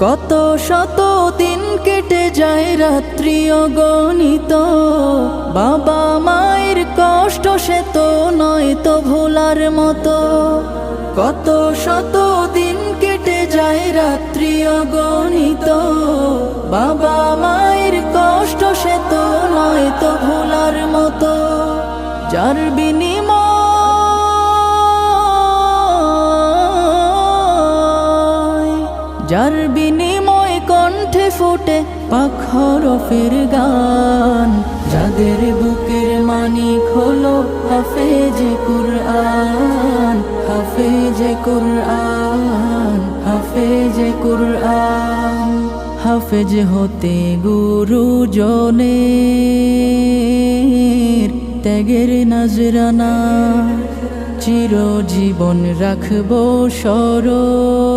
কত শত দিন কেটে যায় রাত্রি অগণিত, বাবা মায়ের কষ্ট সে তো নয় তো ভোলার মতো। কত শত দিন কেটে যায় রাত্রি অগণিত, বাবা মায়ের কষ্ট সে তো নয় তো ভোলার মতো। যার বিনিময় কণ্ঠে ফোটে পাক হরফের গান, যাদের বুকের মানিক হলো হাফেজে কুরআন, হাফেজে কুরআন, হাফেজে কুরআন। হাফেজ হতে গুরুজনের ত্যাগের নজরানা চিরজীবন রাখবো স্মরণ।